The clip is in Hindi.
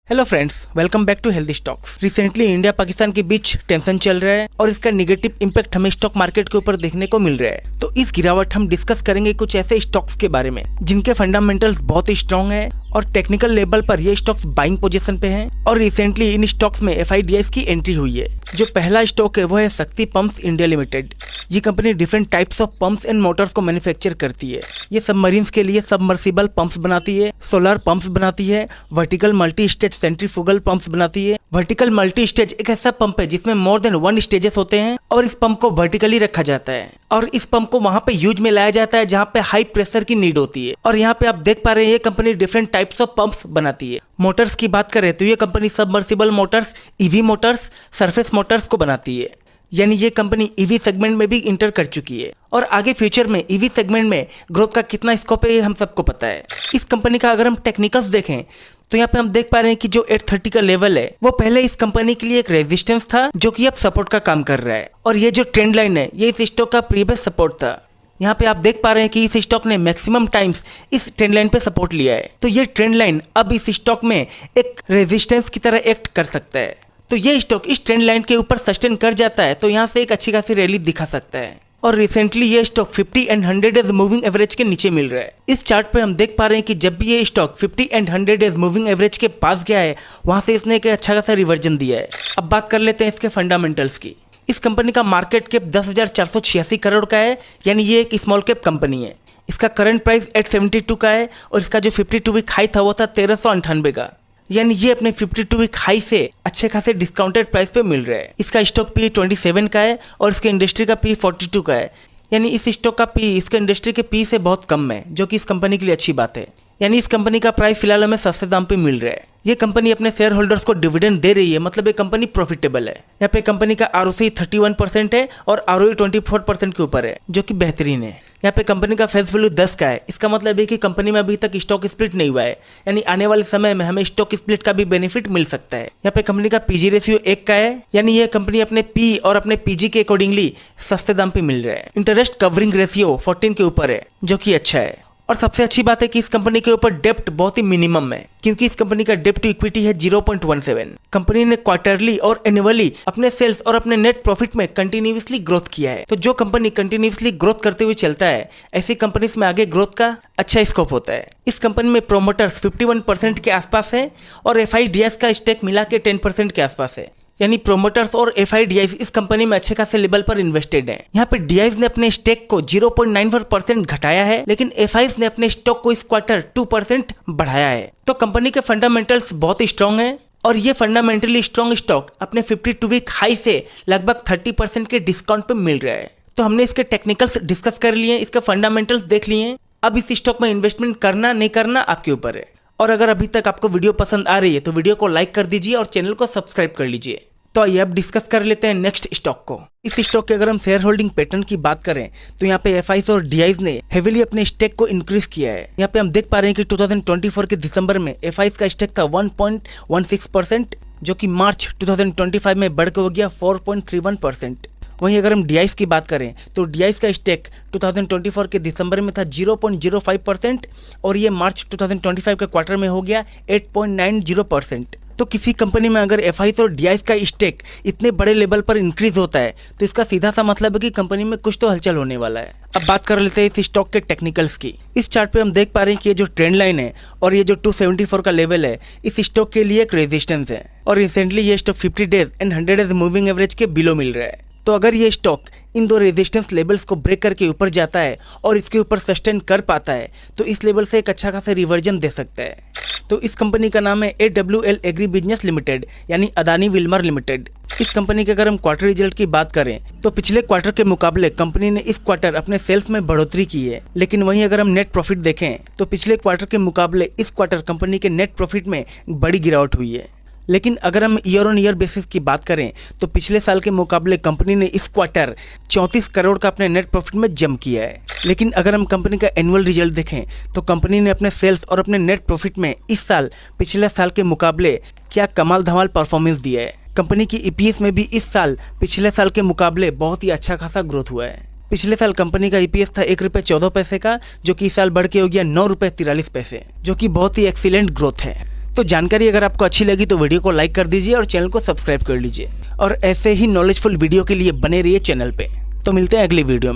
Hello friends, welcome back to healthy stocks. Recently India Pakistan के बीच टेंशन चल रहा है और इसका नेगेटिव इंपैक्ट हमें स्टॉक मार्केट के ऊपर देखने को मिल रहा है। तो इस गिरावट हम डिस्कस करेंगे कुछ ऐसे स्टॉक्स के बारे में जिनके फंडामेंटल्स बहुत ही स्ट्रॉन्ग है और टेक्निकल लेवल पर ये स्टॉक्स बाइंग पोजीशन पे हैं और रिसेंटली इन स्टॉक्स में FIDIs की एंट्री हुई है। जो पहला स्टॉक है वो है शक्ति पंप्स इंडिया लिमिटेड। ये company different types of pumps and Motors को मैन्युफैक्चर करती है। ये सबमरीन्स के लिए सबमर्सिबल पंप्स बनाती है, सोलर पंप्स बनाती है, vertical multi stage centrifugal pumps बनाती है। वर्टिकल मल्टी स्टेज एक ऐसा पंप है जिसमें मोर देन 1 स्टेजेस होते हैं और इस पंप को वर्टिकली रखा जाता है और इस पंप को वहां पे यूज में लाया जाता है जहां पे हाई प्रेशर की नीड होती है। और यहाँ पे आप देख पा रहे हैं ये company different types of pumps बनाती है। मोटर्स की बात करें तो ये company submersible Motors, EV Motors, surface Motors को बनाती है। यानी ये कंपनी EV सेगमेंट में भी इंटर कर चुकी है और आगे फ्यूचर में EV सेगमेंट में ग्रोथ का कितना स्कोप है ये हम सबको पता है। इस कंपनी का अगर हम टेक्निकल्स देखें तो यहाँ पे हम देख पा रहे हैं कि जो 830 का लेवल है वो पहले इस कंपनी के लिए एक रेजिस्टेंस था जो कि अब सपोर्ट का काम कर रहा है और ये जो ट्रेंड लाइन है ये इस स्टॉक का प्रीवियस सपोर्ट था। यहाँ पे आप देख पा रहे हैं कि इस स्टॉक ने मैक्सिमम टाइम्स इस ट्रेंड लाइन पे सपोर्ट लिया है। तो ये ट्रेंड लाइन अब इस स्टॉक में एक रेजिस्टेंस की तरह एक्ट कर सकता है। तो ये स्टॉक इस ट्रेंड लाइन के ऊपर सस्टेन कर जाता है तो यहाँ से एक अच्छी खासी रैली दिखा सकता है। और रिसेंटली ये stock 50 and 100 days moving average के नीचे मिल रहा है। इस चार्ट पे हम देख पा रहे हैं कि जब भी ये stock 50 and 100 days moving average के पास गया है वहां से इसने एक अच्छा खासा रिवर्जन दिया है। अब बात कर लेते हैं इसके फंडामेंटल्स की। इस कंपनी का मार्केट कैप 10,486 करोड़ का है, यानी ये एक स्मॉल कैप कंपनी है। इसका करंट प्राइस 872 का है और इसका जो 52 वीक हाई था वो था 1398 का, यानी ये अपने 52 वीक हाई से अच्छे खासे डिस्काउंटेड प्राइस पे मिल रहा है। इसका स्टॉक P 27 का है और इसके इंडस्ट्री का P 42 का है, यानी इस स्टॉक का P इसके इंडस्ट्री के P से बहुत कम है, जो कि इस कंपनी के लिए अच्छी बात है। यानी इस कंपनी का प्राइस फिलहाल हमें सस्ते दाम पे मिल रहा है। ये कंपनी अपने शेयर होल्डर्स को डिविडेंड दे रही है, मतलब ये कंपनी प्रॉफिटेबल है। यहाँ पे कंपनी का ROC 31% है और ROE 24% के ऊपर है, जो कि बेहतरीन है। यहाँ पे कंपनी का फेस वैल्यू 10 का है। इसका मतलब है कि कंपनी में अभी तक स्टॉक स्प्लिट नहीं हुआ है, यानी आने वाले समय में हमें स्टॉक स्प्लिट का भी बेनिफिट मिल सकता है। यहाँ पे कंपनी का PG रेशियो 1 का है, यानी ये कंपनी अपने P और अपने PG के अकॉर्डिंगली सस्ते दाम पे मिल रहा है। इंटरेस्ट कवरिंग रेशियो 14 के ऊपर है, जो कि अच्छा है। और सबसे अच्छी बात है कि इस कंपनी के ऊपर डेप्ट बहुत ही मिनिमम है, क्योंकि इस कंपनी का डेप्ट टू इक्विटी है 0.17। कंपनी ने क्वार्टरली और एनुअली अपने सेल्स और अपने नेट प्रॉफिट में कंटिन्यूअसली ग्रोथ किया है। तो जो कंपनी कंटिन्यूअसली ग्रोथ करते हुए चलता है ऐसी कंपनीज में आगे ग्रोथ का अच्छा स्कोप होता है। इस कंपनी में प्रोमोटर्स 51% के आसपास है और FIDIs का स्टेक मिला के 10% के आसपास है, यानी प्रोमोटर्स और FIDIs इस कंपनी में अच्छे खासे लेवल पर इन्वेस्टेड हैं। यहाँ पे DIs ने अपने स्टेक को 0.94% घटाया है, लेकिन FIs ने अपने स्टॉक को इस क्वार्टर 2% बढ़ाया है। तो कंपनी के फंडामेंटल्स बहुत ही स्ट्रॉन्ग हैं और ये फंडामेंटली स्ट्रॉन्ग स्टॉक अपने 52 वीक हाई से लगभग 30% के डिस्काउंट पे मिल रहा है। तो हमने इसके टेक्निकल्स डिस्कस कर लिए, इसके फंडामेंटल्स देख लिए। अब इस स्टॉक में इन्वेस्टमेंट करना नहीं करना आपके ऊपर है। और अगर अभी तक आपको वीडियो पसंद आ रही है तो वीडियो को लाइक कर दीजिए और चैनल को सब्सक्राइब कर लीजिए। तो आइए अब डिस्कस कर लेते हैं नेक्स्ट स्टॉक को। इस स्टॉक के अगर हम शेयर होल्डिंग पैटर्न की बात करें तो यहाँ पे FIs और DIs ने हेवीली अपने स्टेक को इंक्रीज किया है। यहाँ पे हम देख पा रहे हैं कि 2024 के दिसंबर में FIs का स्टेक था 1.16%, जो कि मार्च 2025 में बढ़कर हो गया 4.31%। वहीं अगर हम DIs की बात करें तो DIs का स्टेक 2024 के दिसंबर में था 0.05% और ये मार्च 2025 के क्वार्टर में हो गया 8.90%। तो किसी कंपनी में अगर FIs और DIs का स्टेक इतने बड़े लेवल पर इंक्रीज होता है तो इसका सीधा सा मतलब है कि कंपनी में कुछ तो हलचल होने वाला है। अब बात कर लेते हैं इस स्टॉक के टेक्निकल्स की। इस चार्ट पे हम देख पा रहे हैं कि ये जो ट्रेंड लाइन है और ये जो 274 का लेवल है इस स्टॉक के लिए एक रेजिस्टेंस है और रिसेंटली ये stock 50 days and 100 days moving average के बिलो मिल रहा है। तो अगर ये स्टॉक इन दो रेजिस्टेंस लेवल्स को ब्रेक करके ऊपर जाता है और इसके ऊपर सस्टेन कर पाता है तो इस लेवल से एक अच्छा खासा रिवर्जन दे सकता है। तो इस कंपनी का नाम है AWL एग्री बिजनेस लिमिटेड, यानी अदानी विल्मर लिमिटेड। इस कंपनी के अगर हम क्वार्टर रिजल्ट की बात करें तो पिछले क्वार्टर के मुकाबले कंपनी ने इस क्वार्टर अपने सेल्स में बढ़ोतरी की है, लेकिन वहीं अगर हम नेट प्रॉफिट देखें तो पिछले क्वार्टर के मुकाबले इस क्वार्टर कंपनी के नेट प्रॉफिट में बड़ी गिरावट हुई है। लेकिन अगर हम ईयर ऑन ईयर बेसिस की बात करें तो पिछले साल के मुकाबले कंपनी ने इस क्वार्टर 34 करोड़ का अपने नेट प्रॉफिट में जंप किया है। लेकिन अगर हम कंपनी का एनुअल रिजल्ट देखें तो कंपनी ने अपने सेल्स और अपने नेट प्रॉफिट में इस साल पिछले साल के मुकाबले क्या कमाल धमाल परफॉर्मेंस दिया है। कंपनी की EPS में भी इस साल पिछले साल के मुकाबले बहुत ही अच्छा खासा ग्रोथ हुआ है। पिछले साल कंपनी का EPS था 1 रुपये 14 पैसे का, जो कि इस साल बढ़ के हो गया 9 रुपये 43 पैसे, जो कि बहुत ही एक्सीलेंट ग्रोथ है। तो जानकारी अगर आपको अच्छी लगी तो वीडियो को लाइक कर दीजिए और चैनल को सब्सक्राइब कर लीजिए और ऐसे ही नॉलेजफुल वीडियो के लिए बने रहिए चैनल पे। तो मिलते हैं अगली वीडियो में।